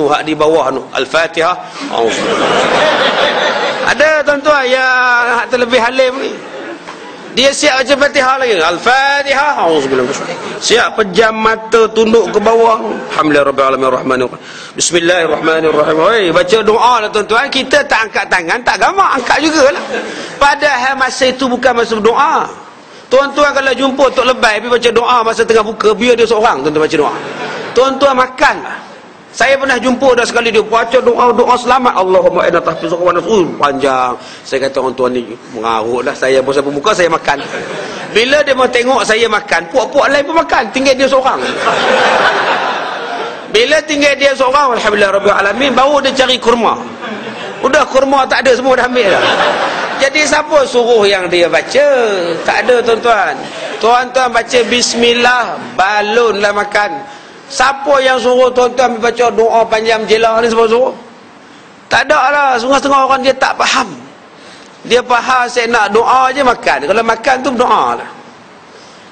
hak di bawah tu Al-Fatihah. Ada tuan-tuan yang terlebih halim ni, dia siap baca Fatihah lagi, Al-Fatihah, siap pejam mata, tunduk ke bawah, Alhamdulillahirabbil alamin, Bismillahirrahmanirrahim. Baca doa lah tuan-tuan. Kita tak angkat tangan, tak gamak, angkat jugalah. Padahal masa itu bukan masa doa. Tuan-tuan kalau jumpa Tok Lebay pergi baca doa masa tengah buka, biar dia seorang tuan-tuan baca doa. Tuan-tuan makanlah. Saya pernah jumpa dah sekali dia baca doa selamat, Allahumma inna tahfiz wa nasul, panjang. Saya kata orang tuan ni mengarut dah. Saya bosan pembuka, saya makan. Bila dia mau tengok saya makan, puak-puak lain pun makan, tinggal dia seorang. Bila tinggal dia seorang, alhamdulillahirabbil alamin, baru dia cari kurma. Udah kurma tak ada, semua dah ambil dah. Jadi siapa suruh yang dia baca? Tak ada tuan-tuan. Tuan-tuan baca bismillah, balonlah makan. Siapa yang suruh tuan-tuan baca doa panjang jelah ni, siapa suruh? Tak ada lah. Setengah-setengah orang dia tak faham. Dia faham saya nak doa je makan. Kalau makan tu doa lah.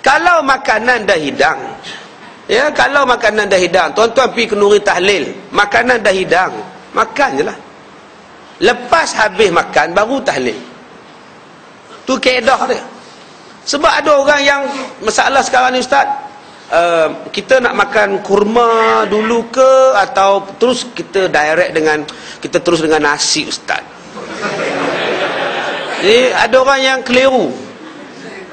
Kalau makanan dah hidang, ya, kalau makanan dah hidang, tuan-tuan pergi ke Nuri Tahlil, makanan dah hidang, makan je lah. Lepas habis makan baru tahlil. Tu kaedah dia. Sebab ada orang yang masalah sekarang ni ustaz, kita nak makan kurma dulu ke atau terus kita direct dengan, kita terus dengan nasi ustaz. Jadi ada orang yang keliru.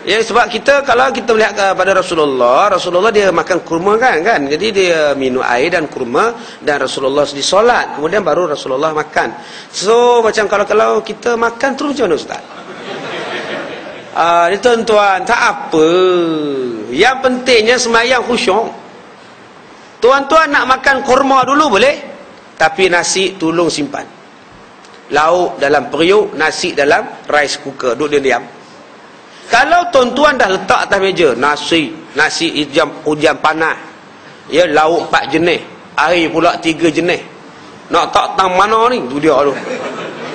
Ya, sebab kita kalau kita melihat kepada Rasulullah dia makan kurma kan. Jadi dia minum air dan kurma, dan Rasulullah disolat, kemudian baru Rasulullah makan. So macam kalau kita makan terus macam mana ustaz? Ni tuan-tuan, tak apa. Yang pentingnya semayang khusyuk. Tuan-tuan nak makan kurma dulu boleh, tapi nasi tolong simpan. Lauk dalam periuk, nasi dalam rice cooker, duduk diam. Kalau tuan-tuan dah letak atas meja, nasi hujan panas, ya, lauk 4 jenis, air pula 3 jenis, nak tak tang mana ni, tu dia tu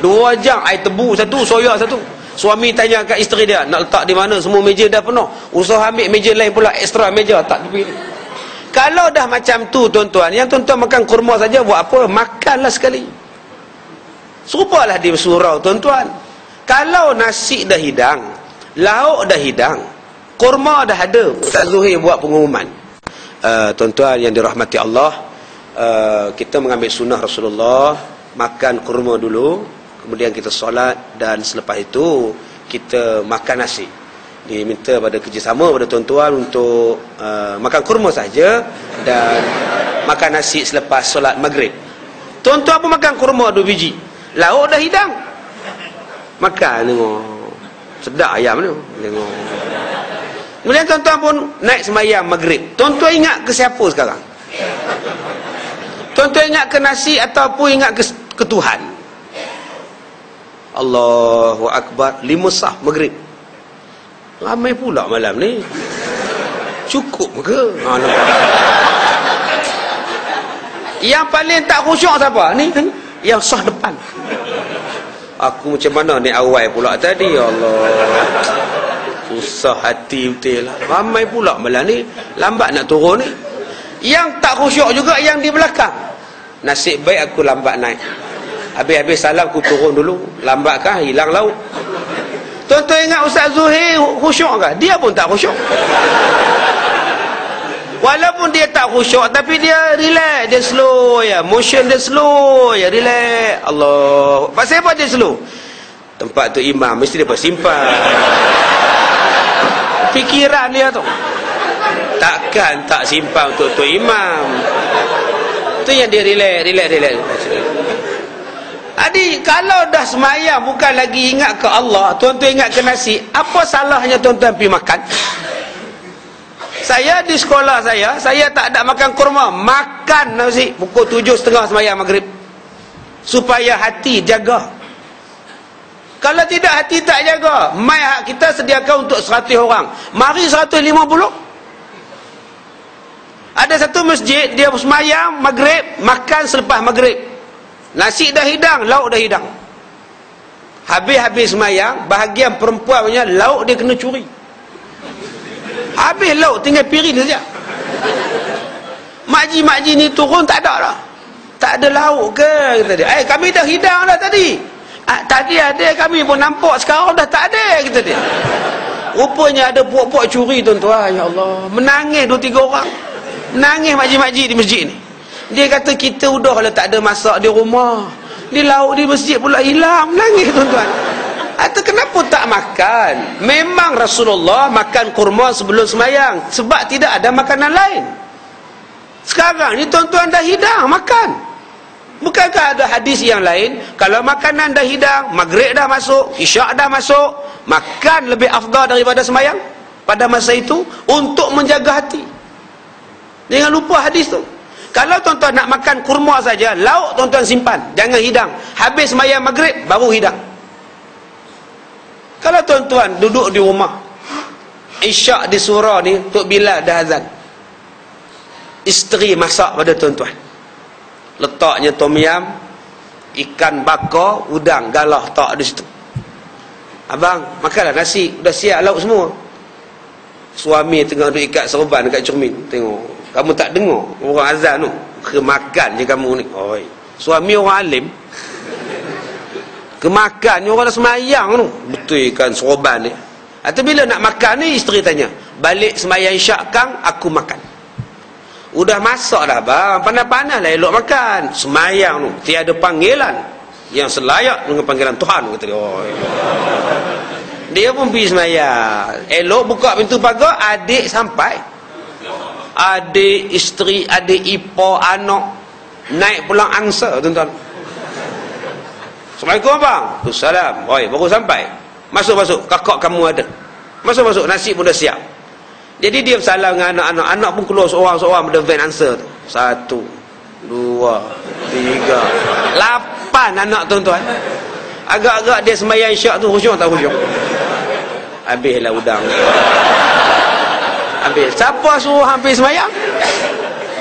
2 jam air tebu satu, soya satu. Suami tanya kat isteri dia, nak letak di mana, semua meja dah penuh, usaha ambil meja lain pula, ekstra meja tak tepi. Kalau dah macam tu tuan-tuan, yang tuan-tuan makan kurma saja, buat apa? Makanlah sekali. Serupalah di surau tuan-tuan. Kalau nasi dah hidang, lauk dah hidang, kurma dah ada, Ustaz Zuhir buat pengumuman. Tuan-tuan yang dirahmati Allah, kita mengambil sunnah Rasulullah, makan kurma dulu, kemudian kita solat, dan selepas itu kita makan nasi. Diminta pada kerjasama pada tuan-tuan untuk makan kurma saja dan makan nasi selepas solat maghrib. Tuan-tuan pun makan kurma 2 biji, lauk dah hidang, makan, tengok sedap ayam tu, tengok. Kemudian tuan-tuan pun naik sembahyang maghrib. Tuan-tuan ingat ke siapa sekarang? Tuan-tuan ingat ke nasi ataupun ingat ke Tuhan? Allahu Akbar, 5 sah maghrib. Ramai pula malam ni. Cukup ke? Yang paling tak khusyuk siapa? Ni yang sah depan. Aku macam mana ni awal pula tadi, ya Allah. Susah hati betul lah. Ramai pula malam ni, lambat nak turun ni. Yang tak khusyuk juga yang di belakang. Nasib baik aku lambat naik. Habis-habis salam aku turun dulu. Lambat kah? Hilang lauk. Tuan-tuan ingat Ustaz Zuhir khusyuk kah? Dia pun tak khusyuk. Walaupun dia tak khusyuk, tapi dia relax, dia slow ya, motion dia slow ya, relax. Allah. Pasal apa dia slow? Tempat tu imam mesti dia simpan. Fikiran dia tu. Takkan tak simpan untuk tu imam. Tu yang dia relax. Adik, kalau dah semayang bukan lagi ingat ke Allah, tuan-tuan ingat ke nasi, apa salahnya tuan-tuan pergi makan? Saya di sekolah saya tak ada makan kurma, makan nasi pukul 7.30 sembahyang maghrib, supaya hati jaga. Kalau tidak, hati tak jaga. Mai kita sediakan untuk 100 orang, mari 150. Ada satu masjid, dia sembahyang maghrib, makan selepas maghrib, nasi dah hidang, lauk dah hidang. Habis-habis sembahyang, bahagian perempuan punya lauk dia kena curi. Habis lauk tinggal piring saja. Makji-makji ni turun tak ada dah. Tak ada lauk ke? Kata dia. Kami dah hidang dah tadi. Tadi ada, kami pun nampak, sekarang dah tak ada, kata dia. Rupanya ada puak-puak curi, tuan-tuan. Ya Allah, menangis 2-3 orang. Menangis makcik-makcik di masjid ni. Dia kata, kita udah kalau tak ada masak di rumah, di lauk di masjid pula hilang. Menangis, tuan-tuan. Atau kenapa tak makan? Memang Rasulullah makan kurma sebelum semayang, sebab tidak ada makanan lain. Sekarang ni tuan-tuan dah hidang, makan. Bukankah ada hadis yang lain, kalau makanan dah hidang, maghrib dah masuk, isyak dah masuk, makan lebih afdal daripada semayang pada masa itu untuk menjaga hati. Jangan lupa hadis tu. Kalau tuan-tuan nak makan kurma saja, lauk tuan-tuan simpan, jangan hidang. Habis semayang maghrib baru hidang. Kalau tuan-tuan duduk di rumah, isyak di surau ni, Tok Bilal dah azan, isteri masak pada tuan-tuan, letaknya tom yam, ikan bakar, udang, galah tak di situ. Abang, makanlah nasi, dah siap lauk semua. Suami tengah duduk ikat serban dekat cermin, tengok. Kamu tak dengar orang azan tu? Kemakan je kamu ni. Oi, suami orang alim. Kemakan je orang dah semayang tu. Betul ikan serban ni. Atau bila nak makan ni, isteri tanya, balik semayang isyak kang, aku makan. Udah masak dah bang, panas-panas lah elok makan. Semayang tu, tiada panggilan yang selayak dengan panggilan Tuhan, kata dia. Oh, dia pun pergi semayang. Elok buka pintu pagar, adik sampai. Adik, isteri, adik ipar, anak naik pulang angsa, tuan-tuan. Assalamualaikum abang. Waalaikumsalam. Oi, baru sampai. Masuk-masuk, kakak kamu ada. Masuk-masuk, nasi pun dah siap. Jadi dia bersalam dengan anak-anak. Anak pun keluar seorang-seorang pada van answer tu. 1, 2, 3, 8 anak, tuan-tuan. Agak-agak dia sembahyang isyak tu khusyuk tak khusyuk? Habislah udang. Habis. Siapa suruh hampir sembahyang?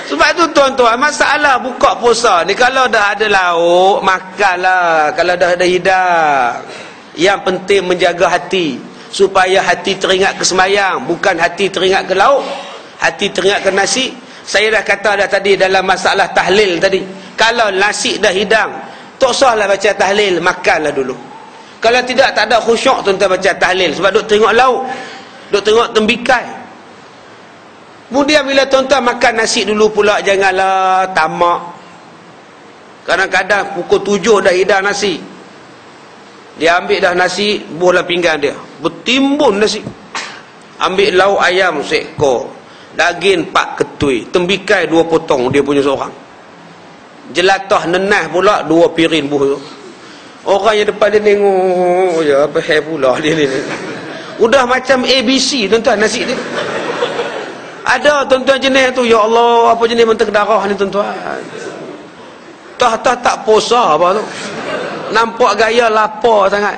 Sebab tu tuan-tuan, masalah buka puasa ni, kalau dah ada lauk, makanlah. Kalau dah ada hidang. Yang penting menjaga hati, supaya hati teringat ke semayang, bukan hati teringat ke lauk, hati teringat ke nasi. Saya dah kata dah tadi dalam masalah tahlil tadi, kalau nasi dah hidang, tak usahlah baca tahlil, makanlah dulu. Kalau tidak, tak ada khusyuk tuan-tuan baca tahlil, sebab duk tengok lauk, duk tengok tembikai. Kemudian bila tuan-tuan makan nasi dulu pula, janganlah tamak. Kadang-kadang pukul 7 dah hidang nasi, dia ambil dah nasi, buh dalam pinggan dia, bertimbun nasi. Ambil lauk ayam seekor, daging 4 ketui, tembikai 2 potong, dia punya seorang. Jelatah nenah pula 2 piring buh tu. Orang yang depan dia tengok je, apa hal pula dia ni. Udah macam ABC tuan-tuan nasi dia. Ada tuan-tuan jenis tu, ya Allah, apa jenis mentega darah ni tuan-tuan. Tak puasa apa tu. Nampak gaya lapar sangat.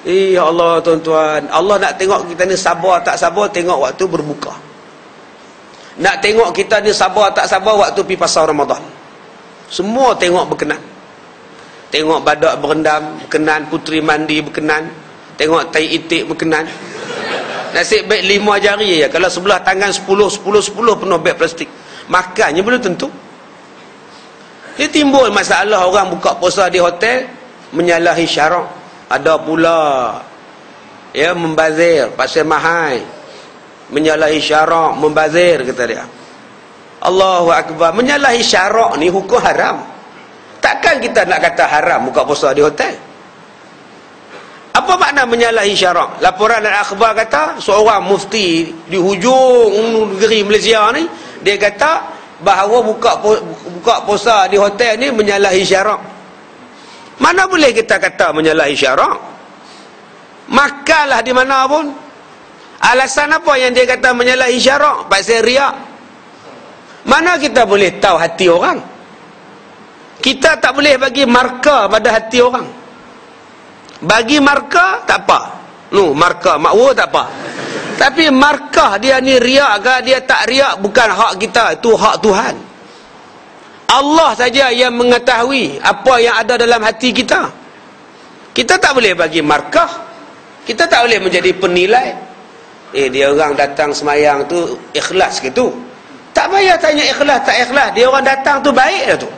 Ya Allah tuan-tuan, Allah nak tengok kita ni sabar tak sabar, tengok waktu berbuka. Nak tengok kita ni sabar tak sabar waktu pergi pasar Ramadan. Semua tengok berkenan. Tengok badak berendam berkenan, puteri mandi berkenan, tengok tai itik berkenan. Nasib baik 5 jari je. Kalau sebelah tangan 10 penuh beg plastik. Makannya belum tentu. Dia timbul masalah orang buka puasa di hotel menyalahi syarak. Ada pula ya membazir, pasal mahal, menyalahi syarak, membazir, kata dia. Allahu akbar. Menyalahi syarak ni hukum haram. Takkan kita nak kata haram buka puasa di hotel? Apa makna menyalahi syarak? Laporan Al-Akhbar kata seorang mufti di hujung negeri Malaysia ni, dia kata bahawa buka puasa di hotel ni menyalahi syarak. Mana boleh kita kata menyalahi syarak? Makanlah di mana pun. Alasan apa yang dia kata menyalahi syarak? Pasal riak. Mana kita boleh tahu hati orang? Kita tak boleh bagi markah pada hati orang. Bagi markah tak apa. Markah makwa tak apa. Tapi markah dia ni riak ke dia tak riak, bukan hak kita, itu hak Tuhan. Allah saja yang mengetahui apa yang ada dalam hati kita. Kita tak boleh bagi markah. Kita tak boleh menjadi penilai. Dia orang datang semayang tu ikhlas ke tu? Tak payah tanya ikhlas tak ikhlas. Dia orang datang tu baik dah tu.